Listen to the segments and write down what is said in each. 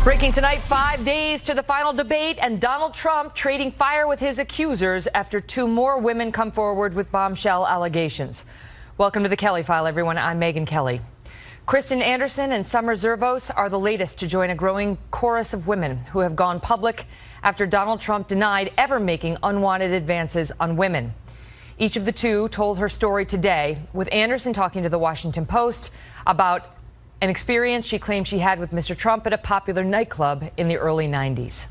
Breaking tonight, 5 days to the final debate, and Donald Trump trading fire with his accusers after two more women come forward with bombshell allegations. Welcome to the Kelly File, everyone. I'm Megyn Kelly. Kristen Anderson and Summer Zervos are the latest to join a growing chorus of women who have gone public after Donald Trump denied ever making unwanted advances on women. Each of the two told her story today, with Anderson talking to the Washington Post about an experience she claims she had with Mr. Trump at a popular nightclub in the early 90s.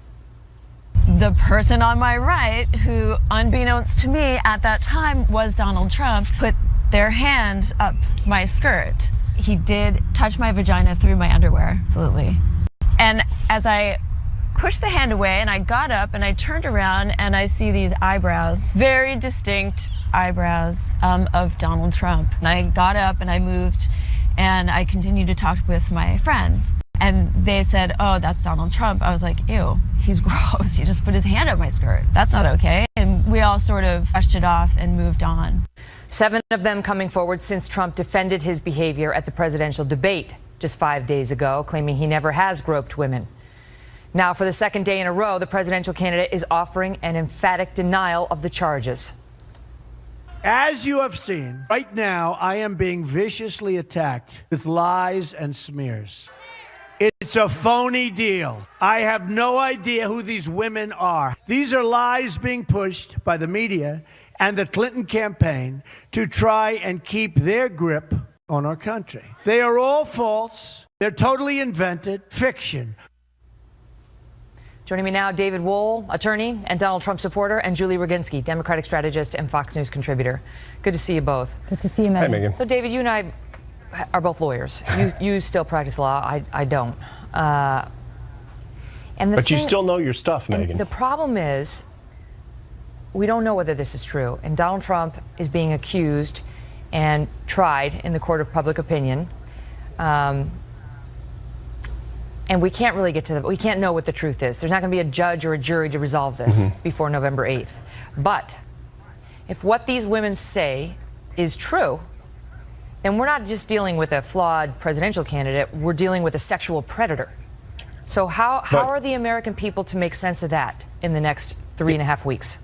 The person on my right, who unbeknownst to me at that time was Donald Trump, put their hand up my skirt. He did touch my vagina through my underwear, absolutely. And as I pushed the hand away and I got up and I turned around and I see these eyebrows, very distinct eyebrows of Donald Trump. And I got up and I moved and I continued to talk with my friends. And they said, "Oh, that's Donald Trump." I was like, "Ew, he's gross. He just put his hand up my skirt. That's not okay." And we all sort of brushed it off and moved on. 7 of them coming forward since Trump defended his behavior at the presidential debate just 5 days ago, claiming he never has groped women. Now, for the second day in a row, the presidential candidate is offering an emphatic denial of the charges. As you have seen, right now, I am being viciously attacked with lies and smears. It's a phony deal. I have no idea who these women are. These are lies being pushed by the media and the Clinton campaign to try and keep their grip on our country. They are all false. They're totally invented, fiction. Joining me now, David Wohl, attorney and Donald Trump supporter, and Julie Roginski, Democratic strategist and Fox News contributor. Good to see you both. Good to see you, Megyn. Hi, Megyn. So, David, you and I are both lawyers. You still practice law. I don't. But you still know your stuff, Megyn. The problem is, we don't know whether this is true. And Donald Trump is being accused and tried in the court of public opinion. And we can't really we can't know what the truth is. There's not going to be a judge or a jury to resolve this before November 8th. But if what these women say is true, then we're not just dealing with a flawed presidential candidate, we're dealing with a sexual predator. So how are the American people to make sense of that in the next 3.5 weeks?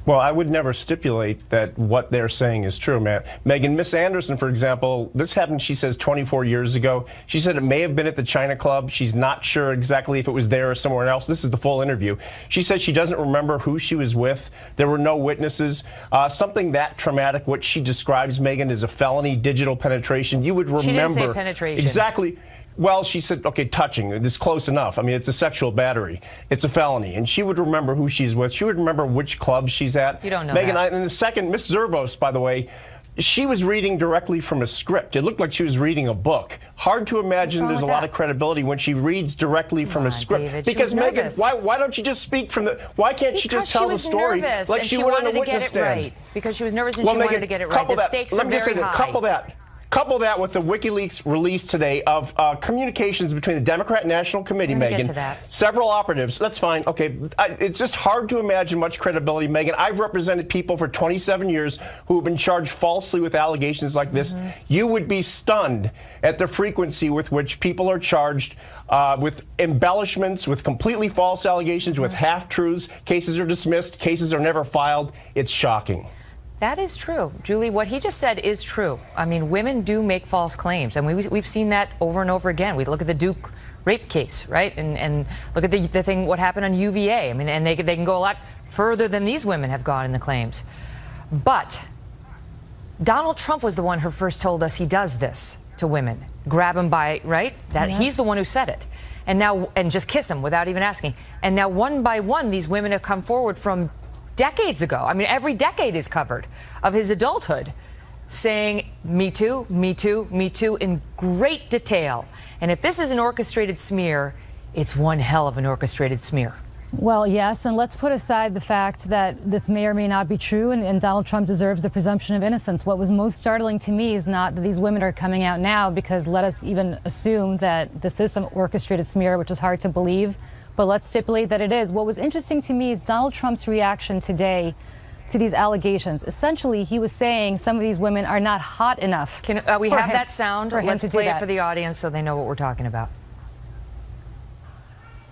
Well, I would never stipulate that what they're saying is true, Matt. Megyn, Miss Anderson, for example, this happened, she says, 24 years ago. She said it may have been at the China Club. She's not sure exactly if it was there or somewhere else. This is the full interview. She said she doesn't remember who she was with. There were no witnesses. Something that traumatic, what she describes, Megyn, is a felony digital penetration. You would remember. She didn't say penetration. Exactly. Well, she said, okay, touching, it's close enough. I mean, it's a sexual battery. It's a felony. And she would remember who she's with. She would remember which club she's at. You don't know Megyn, that. And the second, Miss Zervos, by the way, she was reading directly from a script. It looked like she was reading a book. Hard to imagine there's a lot of credibility when she reads directly from a script. David, because, Megyn, why don't you just speak from the, why can't she just tell the story like she would on a witness stand? Right. Because she was nervous and she wanted to get it right. The stakes are very high. Couple that with the WikiLeaks release today of communications between the Democrat National Committee, Megyn, several operatives. That's fine. Okay, it's just hard to imagine much credibility, Megyn. I've represented people for 27 years who have been charged falsely with allegations like this. You would be stunned at the frequency with which people are charged with embellishments, with completely false allegations, with half-truths. Cases are dismissed. Cases are never filed. It's shocking. That is true. Julie, what he just said is true. I mean, women do make false claims. And we've seen that over and over again. We look at the Duke rape case, right? And look at the thing, what happened on UVA. I mean, and they can go a lot further than these women have gone in the claims. But Donald Trump was the one who first told us he does this to women. Grab them by, right? He's the one who said it. And now, and just kiss them without even asking. And now one by one, these women have come forward from decades ago. I mean, every decade is covered of his adulthood, saying, me too, me too, me too, in great detail. And if this is an orchestrated smear, it's one hell of an orchestrated smear. Well, yes, and let's put aside the fact that this may or may not be true, and Donald Trump deserves the presumption of innocence. What was most startling to me is not that these women are coming out now, because let us even assume that this is some orchestrated smear, which is hard to believe. But let's stipulate that it is. What was interesting to me is Donald Trump's reaction today to these allegations. Essentially, he was saying some of these women are not hot enough. Can we have that sound? Let's play it for the audience so they know what we're talking about.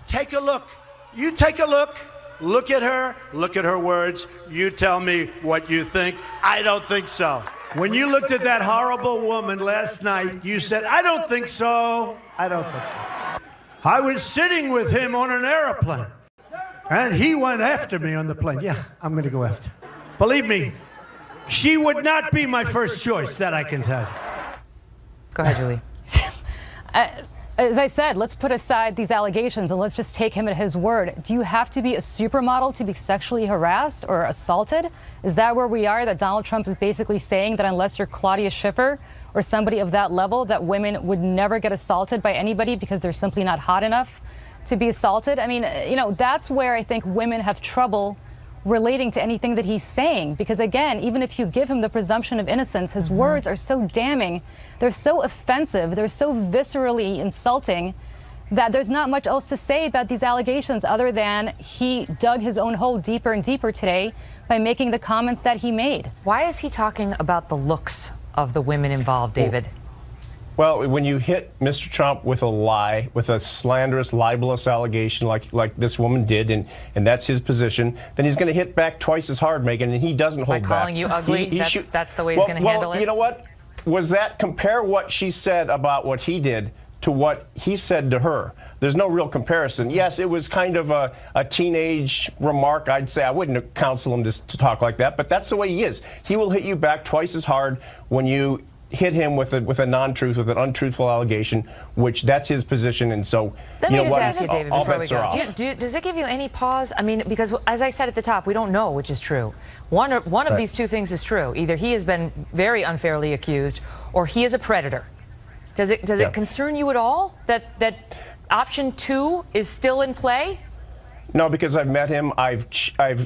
Take a look. You take a look. Look at her words. You tell me what you think. I don't think so. When you looked at that horrible woman last night, you said, I don't think so. I don't think so. I was sitting with him on an airplane, and he went after me on the plane. Yeah, I'm going to go after. Believe me, she would not be my first choice, that I can tell you. Go ahead, Julie. As I said, let's put aside these allegations and let's just take him at his word. Do you have to be a supermodel to be sexually harassed or assaulted? Is that where we are, that Donald Trump is basically saying that unless you're Claudia Schiffer or somebody of that level, that women would never get assaulted by anybody because they're simply not hot enough to be assaulted? I mean, you know, that's where I think women have trouble relating to anything that he's saying, because again, even if you give him the presumption of innocence, his words are so damning, they're so offensive, they're so viscerally insulting that there's not much else to say about these allegations other than he dug his own hole deeper and deeper today by making the comments that he made. Why is he talking about the looks of the women involved, David? Well, when you hit Mr. Trump with a lie, with a slanderous, libelous allegation like this woman did, and that's his position, then he's going to hit back twice as hard, Megyn, and he doesn't hold back. By calling you ugly, that's the way he's going to handle it? Well, you know what? Compare what she said about what he did to what he said to her. There's no real comparison. Yes, it was kind of a teenage remark, I'd say. I wouldn't counsel him to talk like that, but that's the way he is. He will hit you back twice as hard when you hit him with a non-truth, with an untruthful allegation, which that's his position, and so let me just ask you, David, all before we bets go. are off. Does it give you any pause? I mean, because as I said at the top, we don't know which is true. One of these two things is true. Either he has been very unfairly accused, or he is a predator. Does it concern you at all that option 2 is still in play? No, because I've met him. I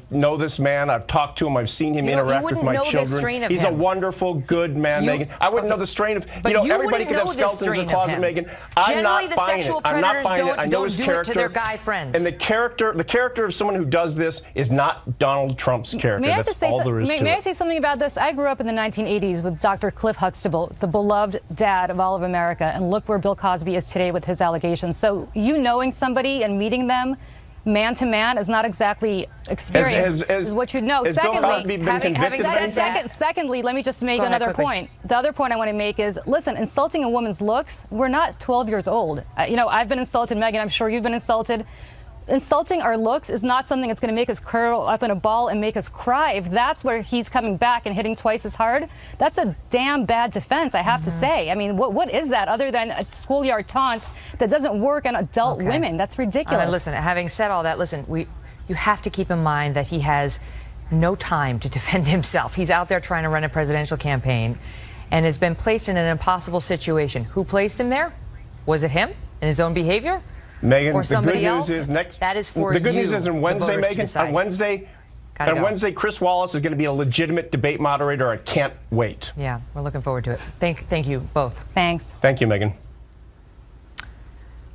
know this man. I've talked to him. I've seen him interact with my children. He's a wonderful, good man, Megyn. I wouldn't know the strain of. But you know, everybody could have skeletons in the closet, Megyn. I'm not buying it. Generally, the sexual predators don't do it to their guy friends. And the character of someone who does this is not Donald Trump's character. That's all there is to it. May I say something about this? I grew up in the 1980s with Dr. Cliff Huxtable, the beloved dad of all of America, and look where Bill Cosby is today with his allegations. So you knowing somebody and meeting them man to man is not exactly experience, is what you know. Secondly, let me just make another point. The other point I want to make is, listen, insulting a woman's looks, we're not 12 years old. You know, I've been insulted, Megyn, I'm sure you've been insulted. Insulting our looks is not something that's going to make us curl up in a ball and make us cry. If that's where he's coming back and hitting twice as hard, that's a damn bad defense, I have to say. I mean, what is that other than a schoolyard taunt that doesn't work on adult women? That's ridiculous. Listen, having said all that, listen, you have to keep in mind that he has no time to defend himself. He's out there trying to run a presidential campaign and has been placed in an impossible situation. Who placed him there? Was it him and his own behavior? Megyn, or somebody the good else? News is next. That is for the good news is on Wednesday, Megyn. On Wednesday, Chris Wallace is going to be a legitimate debate moderator. I can't wait. Yeah, we're looking forward to it. Thank you both. Thanks. Thank you, Megyn.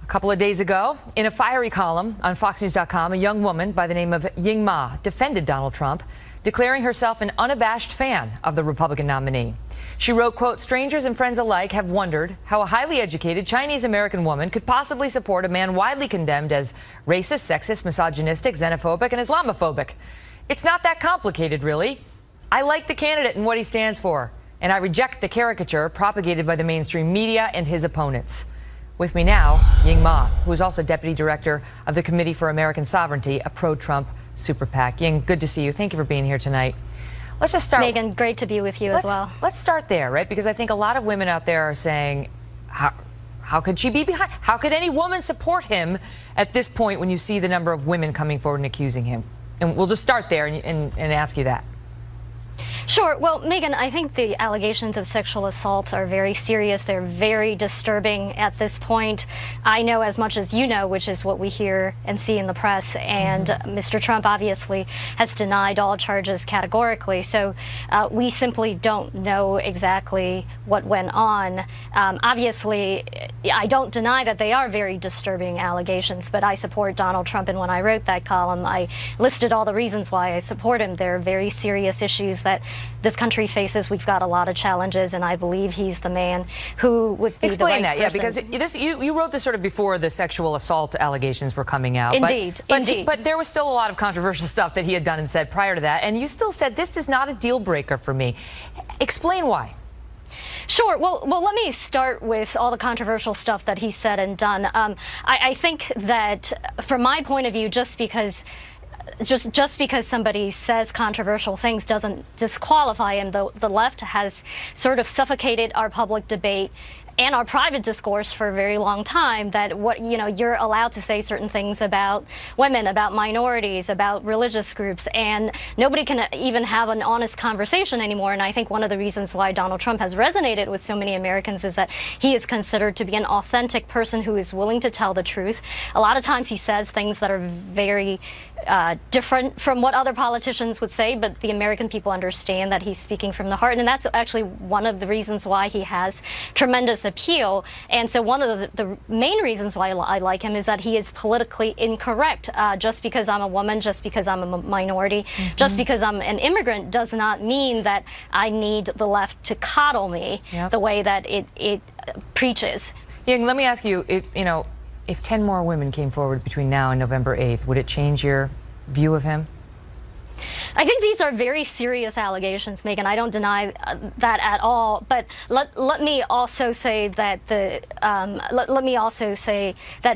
A couple of days ago, in a fiery column on FoxNews.com, a young woman by the name of Ying Ma defended Donald Trump, declaring herself an unabashed fan of the Republican nominee. She wrote, quote, "Strangers and friends alike have wondered how a highly educated Chinese-American woman could possibly support a man widely condemned as racist, sexist, misogynistic, xenophobic, and Islamophobic. It's not that complicated, really. I like the candidate and what he stands for, and I reject the caricature propagated by the mainstream media and his opponents." With me now, Ying Ma, who is also deputy director of the Committee for American Sovereignty, a pro-Trump super PAC. Ying, good to see you. Thank you for being here tonight. Let's just start. Megyn, great to be with you as well. Let's start there, right? Because I think a lot of women out there are saying, how could she be behind? How could any woman support him at this point when you see the number of women coming forward and accusing him? And we'll just start there and ask you that. Sure. Well, Megyn, I think the allegations of sexual assault are very serious. They're very disturbing at this point. I know as much as you know, which is what we hear and see in the press. And Mr. Trump obviously has denied all charges categorically. So we simply don't know exactly what went on. Obviously, I don't deny that they are very disturbing allegations, but I support Donald Trump. And when I wrote that column, I listed all the reasons why I support him. There are very serious issues that this country faces. We've got a lot of challenges, and I believe he's the man who would be Explain the right that, person. yeah, because you wrote this sort of before the sexual assault allegations were coming out. Indeed, indeed. But there was still a lot of controversial stuff that he had done and said prior to that, and you still said this is not a deal breaker for me. Explain why. Sure. Well, let me start with all the controversial stuff that he said and done. I think that, from my point of view, just because somebody says controversial things doesn't disqualify him. The left has sort of suffocated our public debate and our private discourse for a very long time, that you're allowed to say certain things about women, about minorities, about religious groups, and nobody can even have an honest conversation anymore. And I think one of the reasons why Donald Trump has resonated with so many Americans is that he is considered to be an authentic person who is willing to tell the truth. A lot of times he says things that are very different from what other politicians would say, but the American people understand that he's speaking from the heart, and that's actually one of the reasons why he has tremendous appeal. And so one of the main reasons why I like him is that he is politically incorrect. Just because I'm a woman, just because I'm a minority, just because I'm an immigrant does not mean that I need the left to coddle me the way that it preaches. Ying, let me ask you, if 10 more women came forward between now and November 8th, would it change your view of him? I think these are very serious allegations, Megan. I don't deny that at all. But let me also say that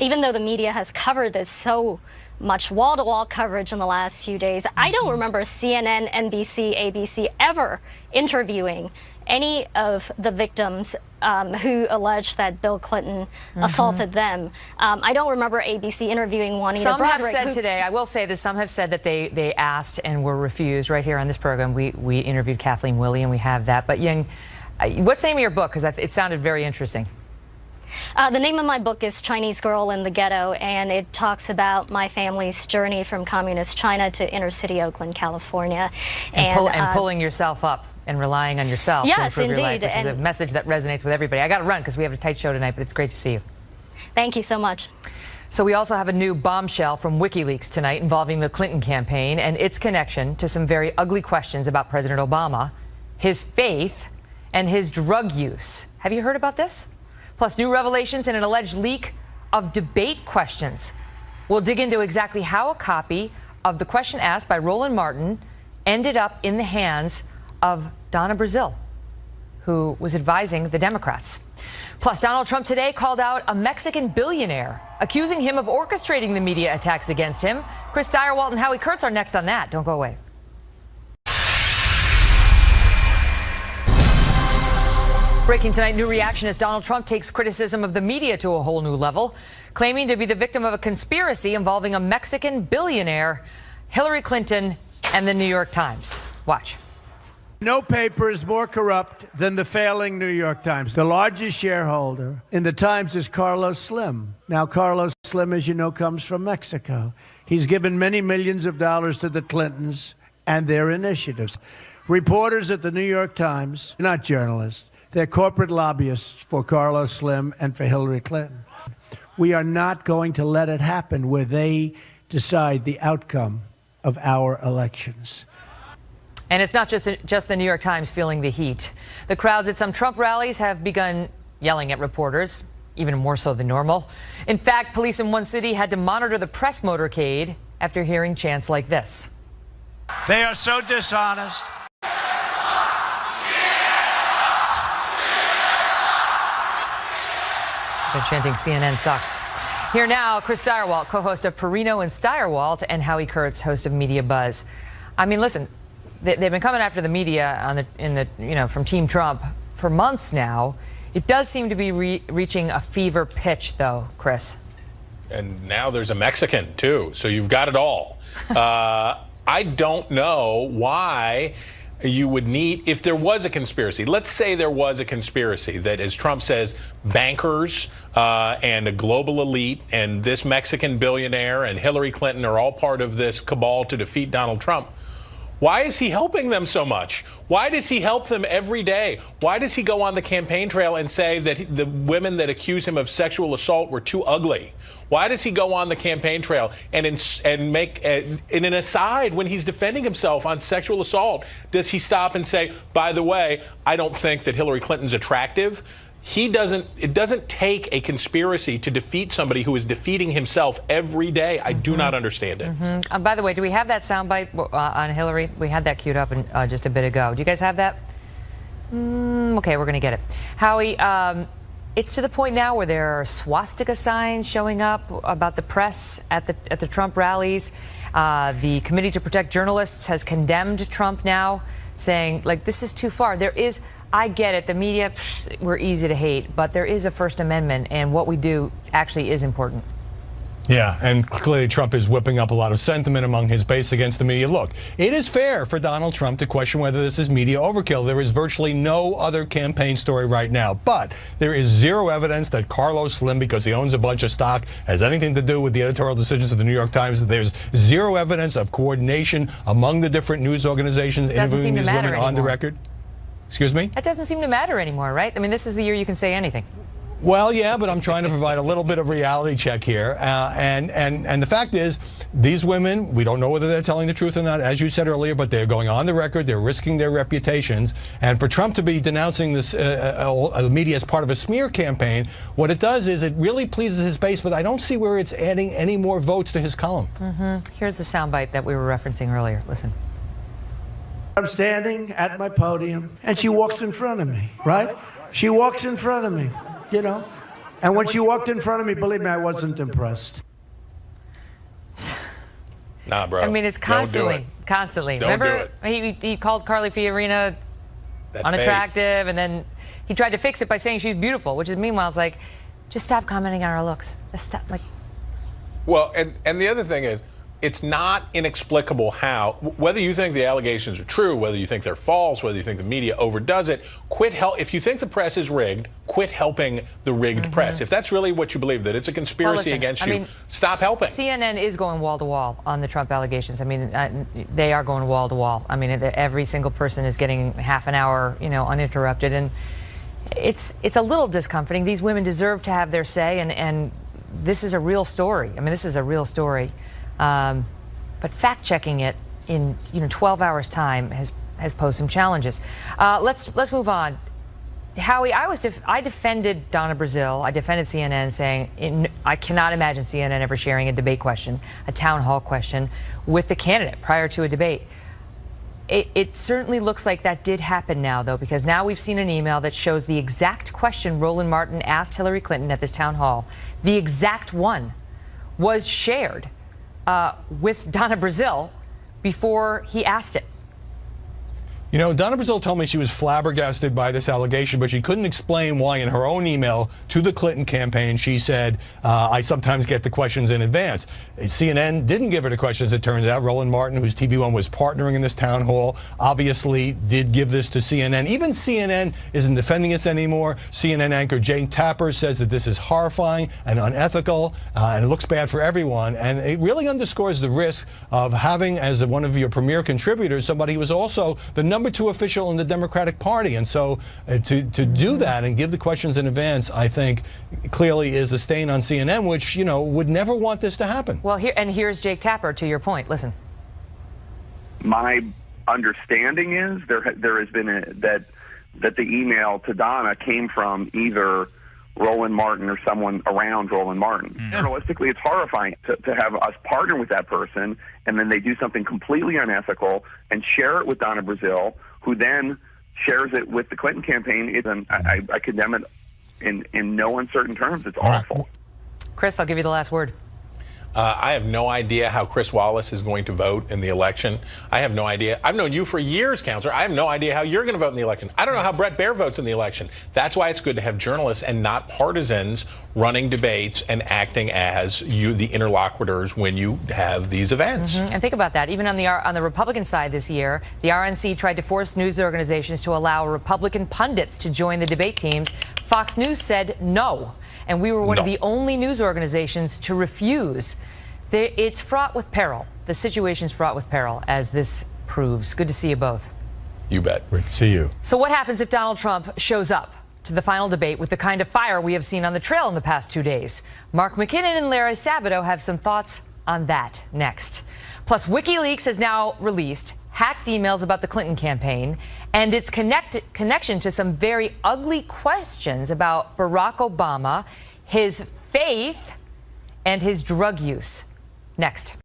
even though the media has covered this so much, wall-to-wall coverage in the last few days, I don't remember CNN, NBC, ABC ever interviewing any of the victims who alleged that Bill Clinton assaulted them. I don't remember ABC interviewing Juanita Some Broderick. have said today, I will say this, some have said that they asked and were refused. Right here on this program, we interviewed Kathleen Willey, and we have that. But Ying, what's the name of your book? Because it sounded very interesting. The name of my book is Chinese Girl in the Ghetto, and it talks about my family's journey from communist China to inner city Oakland, California. And pulling yourself up and relying on yourself to improve your life, which is a message that resonates with everybody. I got to run because we have a tight show tonight, but it's great to see you. Thank you so much. So we also have a new bombshell from WikiLeaks tonight involving the Clinton campaign and its connection to some very ugly questions about President Obama, his faith, and his drug use. Have you heard about this? Plus new revelations and an alleged leak of debate questions. We'll dig into exactly how a copy of the question asked by Roland Martin ended up in the hands of Donna Brazile, who was advising the Democrats. Plus, Donald Trump today called out a Mexican billionaire, accusing him of orchestrating the media attacks against him. Chris Direwalt and Howie Kurtz are next on that. Don't go away. Breaking tonight, new reaction as Donald Trump takes criticism of the media to a whole new level, claiming to be the victim of a conspiracy involving a Mexican billionaire, Hillary Clinton, and the New York Times. Watch. No paper is more corrupt than the failing New York Times. The largest shareholder in the Times is Carlos Slim. Now, Carlos Slim, as you know, comes from Mexico. He's given many millions of dollars to the Clintons and their initiatives. Reporters at the New York Times, not journalists, they're corporate lobbyists for Carlos Slim and for Hillary Clinton. We are not going to let it happen where they decide the outcome of our elections. And it's not just the New York Times feeling the heat. The crowds at some Trump rallies have begun yelling at reporters, even more so than normal. In fact, police in one city had to monitor the press motorcade after hearing chants like this. They are so dishonest. They're chanting CNN sucks. Here now, Chris Direwalt, co-host of Perino and Steyerwalt, and Howie Kurtz, host of Media Buzz. I mean, listen, they've been coming after the media from Team Trump for months now. It does seem to be reaching a fever pitch, though, Chris. And now there's a Mexican, too, so you've got it all. I don't know why you would need, if there was a conspiracy, let's say there was a conspiracy that, as Trump says, bankers and a global elite and this Mexican billionaire and Hillary Clinton are all part of this cabal to defeat Donald Trump. Why is he helping them so much? Why does he help them every day? Why does he go on the campaign trail and say that the women that accuse him of sexual assault were too ugly? Why does he go on the campaign trail and make in an aside when he's defending himself on sexual assault? Does he stop and say, by the way, I don't think that Hillary Clinton's attractive? It doesn't take a conspiracy to defeat somebody who is defeating himself every day. I do not understand it. By the way, do we have that soundbite on Hillary? We had that queued up just a bit ago. Do you guys have that? Okay, we're going to get it. Howie, it's to the point now where there are swastika signs showing up about the press at the Trump rallies. The Committee to Protect Journalists has condemned Trump now, saying, like, this is too far. I get it. The media, we're easy to hate, but there is a First Amendment, and what we do actually is important. Yeah, and clearly Trump is whipping up a lot of sentiment among his base against the media. Look, it is fair for Donald Trump to question whether this is media overkill. There is virtually no other campaign story right now, but there is zero evidence that Carlos Slim, because he owns a bunch of stock, has anything to do with the editorial decisions of the New York Times. There's zero evidence of coordination among the different news organizations interviewing these women on the record. Excuse me? That doesn't seem to matter anymore, right? I mean, this is the year you can say anything. Well, yeah, but I'm trying to provide a little bit of reality check here. And the fact is, these women, we don't know whether they're telling the truth or not, as you said earlier, but they're going on the record, they're risking their reputations. And for Trump to be denouncing this media as part of a smear campaign, what it does is it really pleases his base, but I don't see where it's adding any more votes to his column. Here's the soundbite that we were referencing earlier. Listen. I'm standing at my podium, and she walks in front of me, right? She walks in front of me, you know? And when she walked in front of me, believe me, I wasn't impressed. Nah, bro. I mean, it's constantly. Don't Remember, do it. he called Carly Fiorina unattractive, and then he tried to fix it by saying she's beautiful, which is meanwhile, it's like, just stop commenting on our looks. Just stop, like. Well, and the other thing is, it's not inexplicable how, whether you think the allegations are true, whether you think they're false, whether you think the media overdoes it, if you think the press is rigged, quit helping the rigged press. If that's really what you believe, that it's a conspiracy against you, stop helping. CNN is going wall to wall on the Trump allegations. I mean, they are going wall to wall. I mean, every single person is getting half an hour, uninterrupted. And it's a little discomforting. These women deserve to have their say, and this is a real story. I mean, this is a real story. But fact-checking it in 12 hours' time has posed some challenges. Let's move on. Howie, I defended Donna Brazile. I defended CNN, saying I cannot imagine CNN ever sharing a debate question, a town hall question, with the candidate prior to a debate. It certainly looks like that did happen now, though, because now we've seen an email that shows the exact question Roland Martin asked Hillary Clinton at this town hall. The exact one was shared with Donna Brazile before he asked it. Donna Brazile told me she was flabbergasted by this allegation, but she couldn't explain why in her own email to the Clinton campaign she said, I sometimes get the questions in advance. CNN didn't give her the questions, it turns out. Roland Martin, whose TV One was partnering in this town hall, obviously did give this to CNN. Even CNN isn't defending this anymore. CNN anchor Jane Tapper says that this is horrifying and unethical, and it looks bad for everyone. And it really underscores the risk of having, as one of your premier contributors, somebody who was also the number 2 official in the Democratic Party. And so to do that and give the questions in advance, I think clearly is a stain on CNN, which, would never want this to happen. Well, here's Jake Tapper to your point. Listen. My understanding is there has been that the email to Donna came from either Roland Martin or someone around Roland Martin. Journalistically, it's horrifying to have us partner with that person, and then they do something completely unethical and share it with Donna Brazile, who then shares it with the Clinton campaign. I condemn it in no uncertain terms. It's awful. Chris, I'll give you the last word. I have no idea how Chris Wallace is going to vote in the election. I have no idea. I've known you for years, Counselor. I have no idea how you're going to vote in the election. I don't know how Bret Baier votes in the election. That's why it's good to have journalists and not partisans running debates and acting as the interlocutors when you have these events. And think about that. Even on the Republican side this year, the RNC tried to force news organizations to allow Republican pundits to join the debate teams. Fox News said no. And we were one of the only news organizations to refuse. It's fraught with peril. The situation's fraught with peril as this proves. Good to see you both. You bet. Great to see you. So what happens if Donald Trump shows up to the final debate with the kind of fire we have seen on the trail in the past 2 days? Mark McKinnon and Larry Sabato have some thoughts on that next. Plus, WikiLeaks has now released hacked emails about the Clinton campaign and its connection to some very ugly questions about Barack Obama, his faith, and his drug use. Next.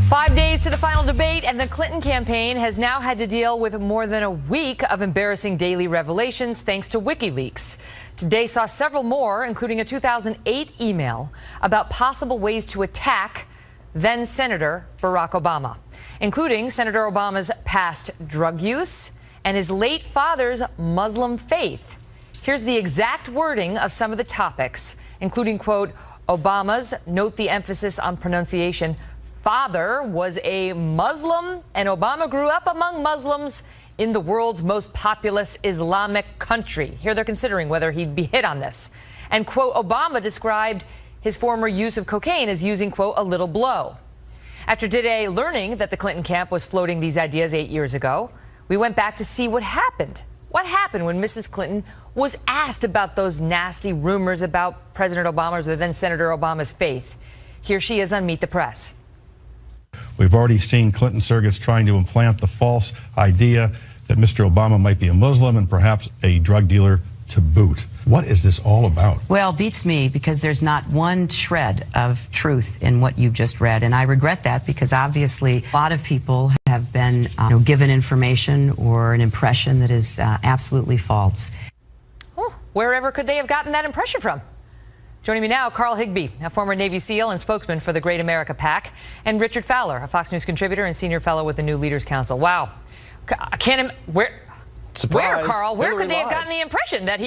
5 days to the final debate, and the Clinton campaign has now had to deal with more than a week of embarrassing daily revelations thanks to WikiLeaks. Today saw several more, including a 2008 email about possible ways to attack then-Senator Barack Obama, including Senator Obama's past drug use and his late father's Muslim faith. Here's the exact wording of some of the topics, including, quote, Obama's, note the emphasis on pronunciation, father was a Muslim, and Obama grew up among Muslims in the world's most populous Islamic country. Here they're considering whether he'd be hit on this. And, quote, Obama described his former use of cocaine as using, quote, a little blow. After today learning that the Clinton camp was floating these ideas 8 years ago, we went back to see what happened. What happened when Mrs. Clinton was asked about those nasty rumors about President Obama's or then Senator Obama's faith. Here she is on Meet the Press. We've already seen Clinton surrogates trying to implant the false idea that Mr. Obama might be a Muslim and perhaps a drug dealer to boot. What is this all about? Well, beats me, because there's not one shred of truth in what you've just read, and I regret that, because obviously a lot of people have been given information or an impression that is absolutely false. Oh, wherever could they have gotten that impression from? Joining me now, Carl Higbie, a former Navy SEAL and spokesman for the Great America PAC, and Richard Fowler, a Fox News contributor and senior fellow with the New Leaders Council. Wow. I can't Surprise. Where, Carl? Where Hillary could they have lied. gotten the impression that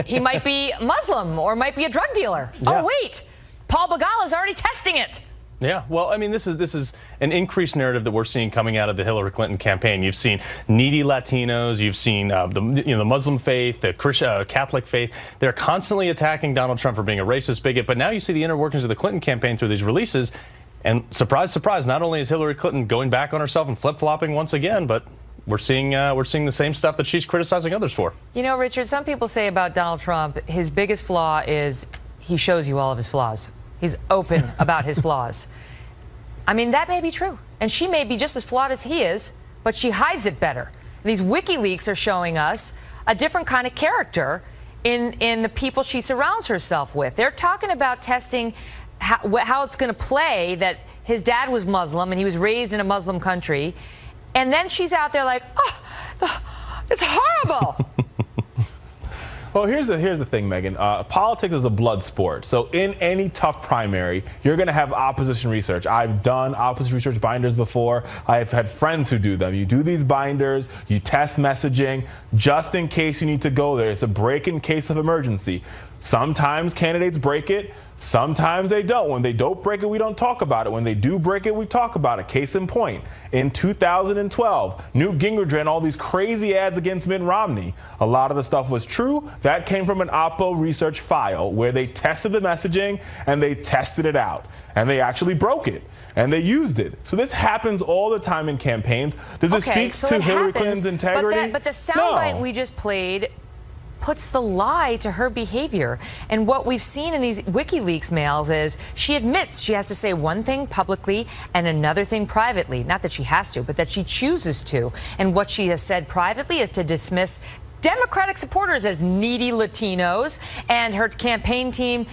he might be Muslim or might be a drug dealer? Yeah. Oh, wait. Paul Begala's already testing it. Yeah, well, I mean, this is an increased narrative that we're seeing coming out of the Hillary Clinton campaign. You've seen needy Latinos, you've seen the Muslim faith, the Catholic faith. They're constantly attacking Donald Trump for being a racist bigot. But now you see the inner workings of the Clinton campaign through these releases, and surprise, surprise, not only is Hillary Clinton going back on herself and flip-flopping once again, but we're seeing the same stuff that she's criticizing others for. You know, Richard, some people say about Donald Trump, his biggest flaw is he shows you all of his flaws. He's open about his flaws. I mean, that may be true. And she may be just as flawed as he is, but she hides it better. These WikiLeaks are showing us a different kind of character in the people she surrounds herself with. They're talking about testing how it's going to play that his dad was Muslim and he was raised in a Muslim country. And then she's out there like, oh, it's horrible. Well, here's the thing, Megan. Politics is a blood sport. So in any tough primary, you're going to have opposition research. I've done opposition research binders before. I've had friends who do them. You do these binders, you test messaging, just in case you need to go there. It's a break in case of emergency. Sometimes candidates break it. Sometimes they don't. When they don't break it, we don't talk about it. When they do break it, we talk about it. Case in point, in 2012, Newt Gingrich ran all these crazy ads against Mitt Romney. A lot of the stuff was true. That came from an Oppo research file where they tested the messaging and they tested it out. And they actually broke it. And they used it. So this happens all the time in campaigns. Does it speak to Hillary Clinton's integrity? But the soundbite we just played puts the lie to her behavior. And what we've seen in these WikiLeaks mails is she admits she has to say one thing publicly and another thing privately. Not that she has to, but that she chooses to. And what she has said privately is to dismiss Democratic supporters as needy Latinos, and her campaign team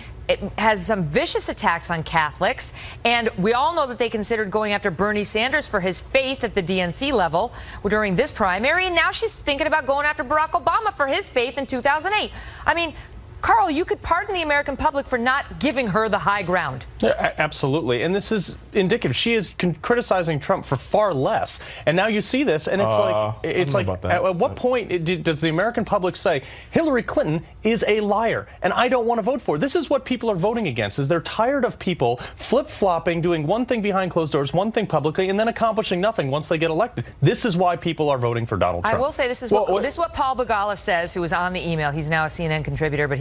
has some vicious attacks on Catholics, and we all know that they considered going after Bernie Sanders for his faith at the DNC level during this primary, and now she's thinking about going after Barack Obama for his faith in 2008. I mean, Carl, you could pardon the American public for not giving her the high ground. Yeah, absolutely. And this is indicative. She is criticizing Trump for far less. And now you see this, and it's like at what point does the American public say Hillary Clinton is a liar and I don't want to vote for her? This is what people are voting against, is they're tired of people flip-flopping, doing one thing behind closed doors, one thing publicly, and then accomplishing nothing once they get elected. This is why people are voting for Donald Trump. I will say this is what Paul Begala says, who was on the email. He's now a CNN contributor, but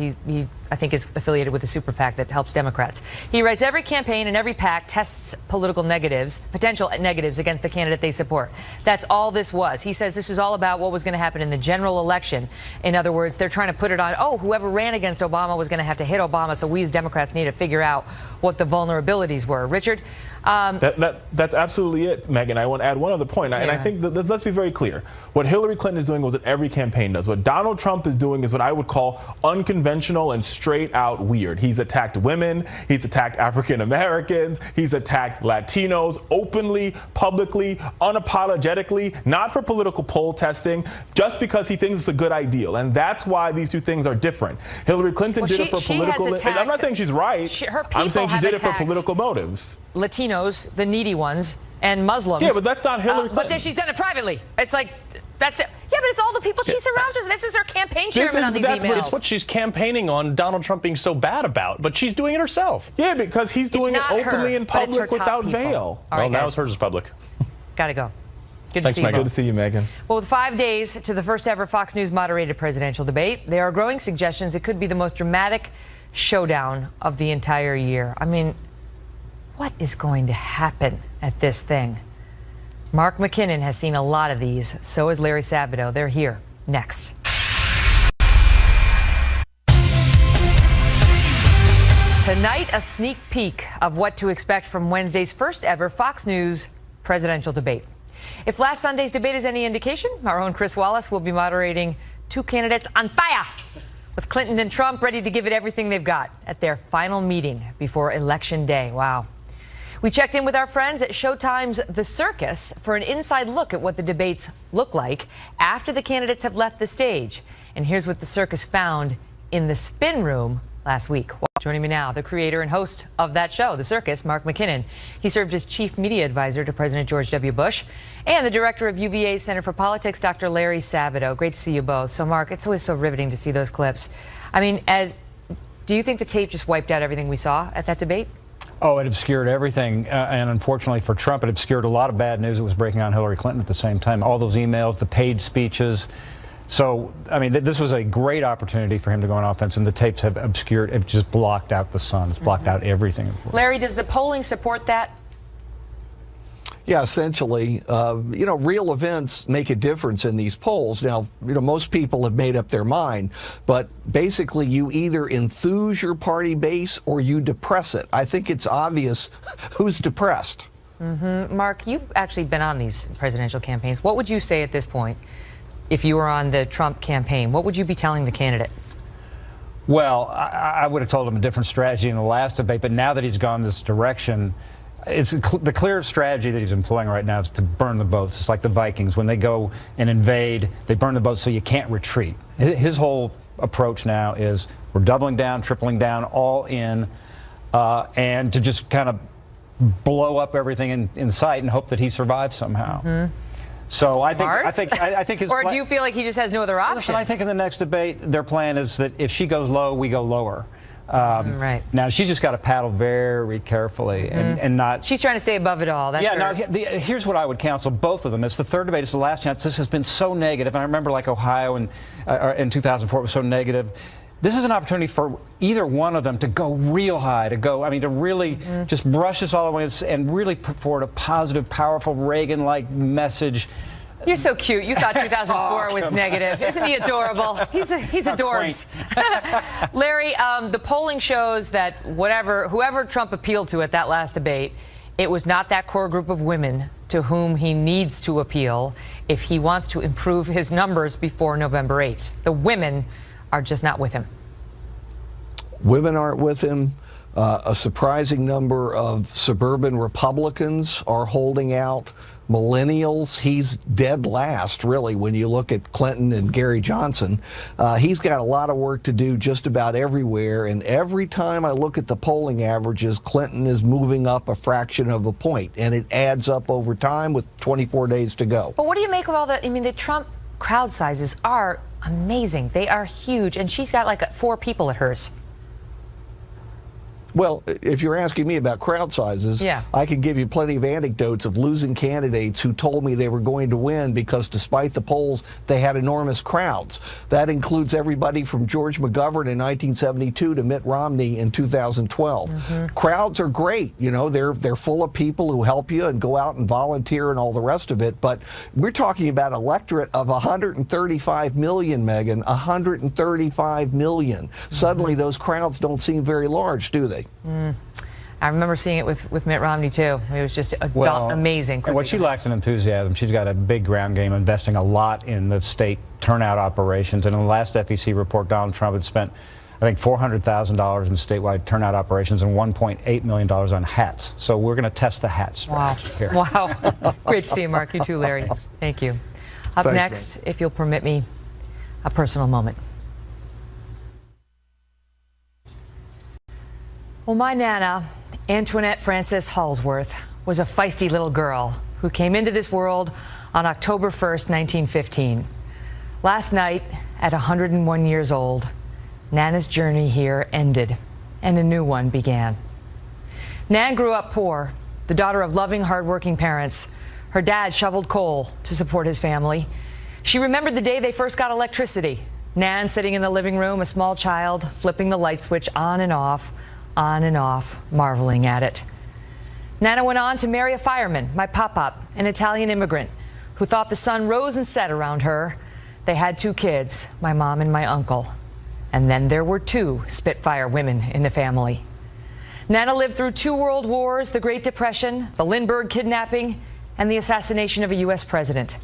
I I think is affiliated with the super PAC that helps Democrats. He writes, every campaign and every PAC tests potential negatives against the candidate they support. That's all this was. He says this was all about what was going to happen in the general election. In other words, they're trying to put it on, whoever ran against Obama was going to have to hit Obama, so we as Democrats need to figure out what the vulnerabilities were. Richard? That's absolutely it, Megan. I want to add one other point, and I think let's be very clear. What Hillary Clinton is doing was what every campaign does. What Donald Trump is doing is what I would call unconventional and straight out weird. He's attacked women, he's attacked African Americans, he's attacked Latinos openly, publicly, unapologetically, not for political poll testing, just because he thinks it's a good ideal. And that's why these two things are different. Hillary Clinton did it for political. I'm not saying she's right. I'm saying she did it for political motives. Latinos, the needy ones, and Muslims. Yeah, but that's not Hillary Clinton. But then she's done it privately. It's like, that's it. Yeah, but it's all the people she surrounds herself. This is her campaign chairman on these emails. It's what she's campaigning on Donald Trump being so bad about, but she's doing it herself. Yeah, because he's doing it openly in public without veil. All right, now it's hers is public. Gotta go. Good to see you. Megan. Good to see you, Megan. Well, with 5 days to the first ever Fox News moderated presidential debate, there are growing suggestions it could be the most dramatic showdown of the entire year. I mean, what is going to happen at this thing? Mark McKinnon has seen a lot of these. So has Larry Sabato. They're here next. Tonight, a sneak peek of what to expect from Wednesday's first ever Fox News presidential debate. If last Sunday's debate is any indication, our own Chris Wallace will be moderating two candidates on fire, with Clinton and Trump ready to give it everything they've got at their final meeting before Election Day. Wow. We checked in with our friends at Showtime's The Circus for an inside look at what the debates look like after the candidates have left the stage. And here's what The Circus found in the spin room last week. Well, joining me now, the creator and host of that show, The Circus, Mark McKinnon. He served as chief media advisor to President George W. Bush, and the director of UVA's Center for Politics, Dr. Larry Sabato. Great to see you both. So, Mark, it's always so riveting to see those clips. I mean, do you think the tape just wiped out everything we saw at that debate? Oh, it obscured everything, and unfortunately for Trump, it obscured a lot of bad news that was breaking on Hillary Clinton at the same time. All those emails, the paid speeches. So, I mean, this was a great opportunity for him to go on offense, and the tapes have obscured, it just blocked out the sun. It's blocked out everything. Larry, does the polling support that? Yeah, essentially, real events make a difference in these polls. Now, most people have made up their mind, but basically you either enthuse your party base or you depress it. I think it's obvious who's depressed. Mark, you've actually been on these presidential campaigns. What would you say at this point if you were on the Trump campaign? What would you be telling the candidate? Well, I would have told him a different strategy in the last debate, but now that he's gone this direction, it's the clear strategy that he's employing right now is to burn the boats. It's like the Vikings. When they go and invade, they burn the boats so you can't retreat. His whole approach now is we're doubling down, tripling down, all in, and to just kind of blow up everything in sight and hope that he survives somehow. So I think his or do you feel like he just has no other option? Listen, I think in the next debate, their plan is that if she goes low, we go lower. Right. Now, she's just got to paddle very carefully and not... She's trying to stay above it all. That's her. Now, here's what I would counsel both of them. It's the third debate. It's the last chance. This has been so negative. And I remember like Ohio in 2004 was so negative. This is an opportunity for either one of them to go real high, to really just brush this all away and really put forward a positive, powerful Reagan-like message. You're so cute. You thought 2004 was negative. Isn't he adorable? He's adorbs. Larry, the polling shows that whoever Trump appealed to at that last debate, it was not that core group of women to whom he needs to appeal if he wants to improve his numbers before November 8th. The women are just not with him. Women aren't with him. A surprising number of suburban Republicans are holding out. Millennials, he's dead last, really, when you look at Clinton and Gary Johnson. He's got a lot of work to do just about everywhere, and every time I look at the polling averages, Clinton is moving up a fraction of a point, and it adds up over time with 24 days to go. But what do you make of all the Trump crowd sizes are amazing. They are huge, and she's got like 4 people at hers. Well, if you're asking me about crowd sizes, yeah. I can give you plenty of anecdotes of losing candidates who told me they were going to win because despite the polls, they had enormous crowds. That includes everybody from George McGovern in 1972 to Mitt Romney in 2012. Crowds are great. You know, they're full of people who help you and go out and volunteer and all the rest of it. But we're talking about an electorate of 135 million, Megan, 135 million. Suddenly those crowds don't seem very large, do they? I remember seeing it with Mitt Romney too. It was just amazing. And what she lacks in enthusiasm. She's got a big ground game, investing a lot in the state turnout operations. And in the last FEC report, Donald Trump had spent, I think, $400,000 in statewide turnout operations and $1.8 million on hats. So we're going to test the hat strategy here. Wow. Great to see you, Mark. You too, Larry. Thank you. Up Thanks, next, if you'll permit me, a personal moment. Well, my Nana, Antoinette Frances Halsworth, was a feisty little girl who came into this world on October 1st, 1915. Last night, at 101 years old, Nana's journey here ended, and a new one began. Nan grew up poor, the daughter of loving, hardworking parents. Her dad shoveled coal to support his family. She remembered the day they first got electricity. Nan sitting in the living room, a small child, flipping the light switch on and off, marveling at it. Nana went on to marry a fireman, my pop-pop, an Italian immigrant, who thought the sun rose and set around her. They had 2 kids, my mom and my uncle. And then there were 2 Spitfire women in the family. Nana lived through 2 world wars, the Great Depression, the Lindbergh kidnapping, and the assassination of a U.S. president.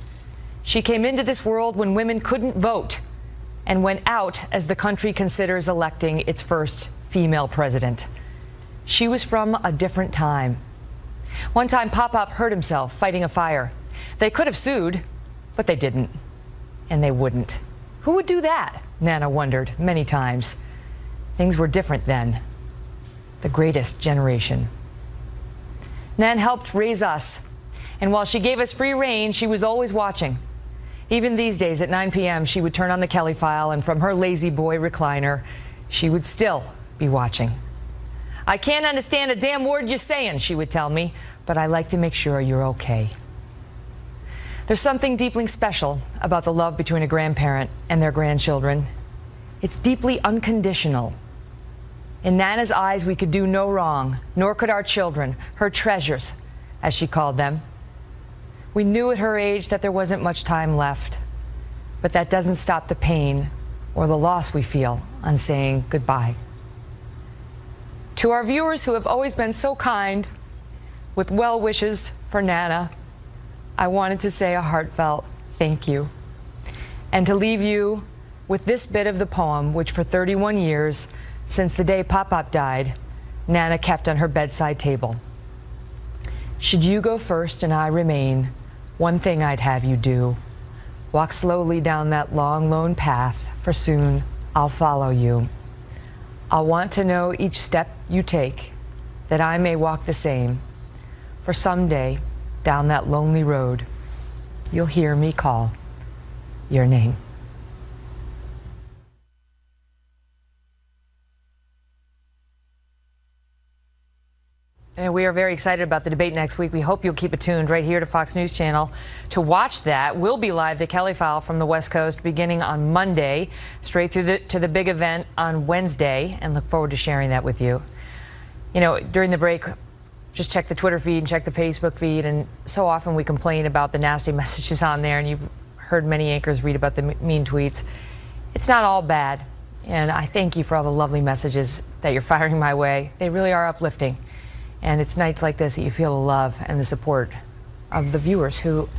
She came into this world when women couldn't vote and went out as the country considers electing its first female president. She was from a different time. One time, Pop-Pop hurt himself fighting a fire. They could have sued, but they didn't, and they wouldn't. Who would do that? Nana wondered many times. Things were different then. The greatest generation. Nan helped raise us, and while she gave us free rein, she was always watching. Even these days at 9 p.m., she would turn on the Kelly File, and from her lazy boy recliner, she would still be watching. I can't understand a damn word you're saying, she would tell me, but I like to make sure you're okay. There's something deeply special about the love between a grandparent and their grandchildren. It's deeply unconditional. In Nana's eyes, we could do no wrong, nor could our children, her treasures, as she called them. We knew at her age that there wasn't much time left, but that doesn't stop the pain or the loss we feel on saying goodbye. To our viewers who have always been so kind with well wishes for Nana, I wanted to say a heartfelt thank you, and to leave you with this bit of the poem, which for 31 years, since the day Pop-Pop died, Nana kept on her bedside table. Should you go first and I remain, one thing I'd have you do. Walk slowly down that long, lone path, for soon I'll follow you. I'll want to know each step you take, that I may walk the same. For someday, down that lonely road, you'll hear me call your name. And we are very excited about the debate next week. We hope you'll keep it tuned right here to Fox News Channel to watch that. We'll be live, the Kelly File from the West Coast, beginning on Monday, straight through to the big event on Wednesday, and look forward to sharing that with you. You know, during the break, just check the Twitter feed and check the Facebook feed, and so often we complain about the nasty messages on there, and you've heard many anchors read about the mean tweets. It's not all bad, and I thank you for all the lovely messages that you're firing my way. They really are uplifting. And it's nights like this that you feel the love and the support of the viewers who,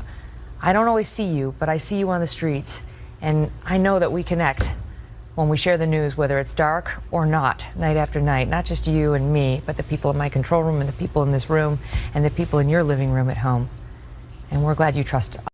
I don't always see you, but I see you on the streets. And I know that we connect when we share the news, whether it's dark or not, night after night. Not just you and me, but the people in my control room and the people in this room and the people in your living room at home. And we're glad you trust us.